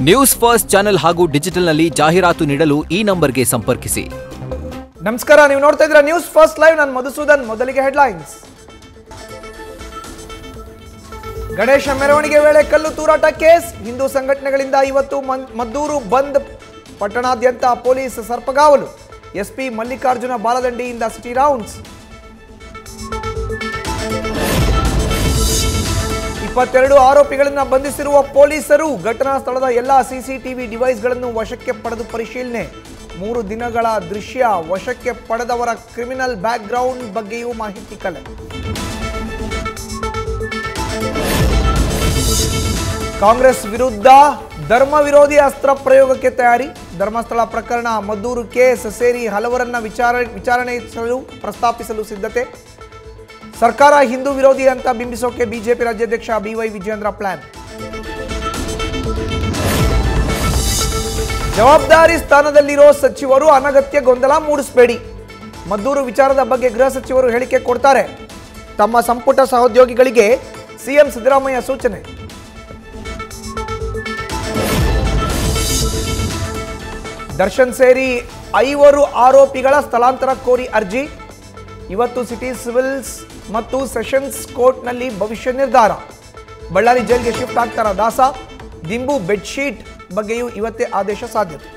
News first channel ಹಾಗೂ ಡಿಜಿಟಲ್ನಲ್ಲಿ ಜಾಹೀರಾತು ನೀಡಲು ಈ ನಂಬರ್ಗೆ ಸಂಪರ್ಕಿಸಿ. ನಮಸ್ಕಾರ, ನೀವು ನೋಡ್ತಾ ಇದ್ದೀರಾ ನ್ಯೂಸ್ ಫಸ್ಟ್ ಲೈವ್. ನಾನು ಮಧುಸೂದನ್. ಮೊದಲಿಗೆ ಹೆಡ್ಲೈನ್ಸ್. ಗಣೇಶ ಮೆರವಣಿಗೆ ವೇಳೆ ಕಲ್ಲು ತೂರಾಟ ಕೇಸ್. ಹಿಂದೂ ಸಂಘಟನೆಗಳಿಂದ ಇವತ್ತು ಮದ್ದೂರು ಬಂದ್. ಪಟ್ಟಣಾದ್ಯಂತ ಪೊಲೀಸ್ ಸರ್ಪಗಾವಲು. ಎಸ್ಪಿ ಮಲ್ಲಿಕಾರ್ಜುನ ಬಾಲದಂಡಿಯಿಂದ ಸಿಟಿ ರೌಂಡ್ಸ್. 22 ಆರೋಪಿಗಳನ್ನು ಬಂಧಿಸಿರುವ ಪೊಲೀಸರು. ಘಟನಾ ಸ್ಥಳದ ಎಲ್ಲ ಸಿಸಿಟಿವಿ ಡಿವೈಸ್ಗಳನ್ನು ವಶಕ್ಕೆ ಪಡೆದು ಪರಿಶೀಲನೆ. 3 ದಿನಗಳ ದೃಶ್ಯ. ವಶಕ್ಕೆ ಪಡೆದವರ ಕ್ರಿಮಿನಲ್ ಬ್ಯಾಕ್ಗ್ರೌಂಡ್ ಬಗ್ಗೆಯೂ ಮಾಹಿತಿ ಕಲೆ. ಕಾಂಗ್ರೆಸ್ ವಿರುದ್ಧ ಧರ್ಮ ವಿರೋಧಿ ಅಸ್ತ್ರ ಪ್ರಯೋಗಕ್ಕೆ ತಯಾರಿ. ಧರ್ಮಸ್ಥಳ ಪ್ರಕರಣ, ಮದ್ದೂರು ಕೇಸ್ ಸೇರಿ ಹಲವರನ್ನ ವಿಚಾರಣೆಸಲು ಪ್ರಸ್ತಾಪಿಸಲು ಸಿದ್ಧತೆ. ಸರ್ಕಾರ ಹಿಂದೂ ವಿರೋಧಿ ಅಂತ ಬಿಂಬಿಸೋಕೆ ಬಿಜೆಪಿ ರಾಜ್ಯಾಧ್ಯಕ್ಷ ಬಿವೈ ವಿಜಯೇಂದ್ರ ಪ್ಲಾನ್. ಜವಾಬ್ದಾರಿ ಸ್ಥಾನದಲ್ಲಿರೋ ಸಚಿವರು ಅನಗತ್ಯ ಗೊಂದಲ ಮೂಡಿಸಬೇಡಿ. ಮದ್ದೂರು ವಿಚಾರದ ಬಗ್ಗೆ ಗೃಹ ಸಚಿವರು ಹೇಳಿಕೆ ಕೊಡ್ತಾರೆ. ತಮ್ಮ ಸಂಪುಟ ಸಹೋದ್ಯೋಗಿಗಳಿಗೆ ಸಿಎಂ ಸಿದ್ದರಾಮಯ್ಯ ಸೂಚನೆ. ದರ್ಶನ್ ಸೇರಿ 5 ಆರೋಪಿಗಳ ಸ್ಥಳಾಂತರ ಕೋರಿ ಅರ್ಜಿ. ಇವತ್ತು ಸಿಟಿ ಸಿವಿಲ್ಸ್ ಮತ್ತು ಸೆಷನ್ಸ್ ಕೋರ್ಟ್ನಲ್ಲಿ ಭವಿಷ್ಯ ನಿರ್ಧಾರ. ಬಳ್ಳಾರಿ ಜೈಲ್ಗೆ ಶಿಫ್ಟ್ ಆಗ್ತಾರ ದಾಸ. ದಿಂಬು ಬೆಡ್ಶೀಟ್ ಬಗ್ಗೆಯೂ ಇವತ್ತೇ ಆದೇಶ ಸಾಧ್ಯತೆ.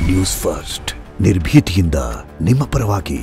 ನ್ಯೂಸ್ ಫಸ್ಟ್, ನಿರ್ಭೀತಿಯಿಂದ ನಿಮ್ಮ ಪರವಾಗಿ.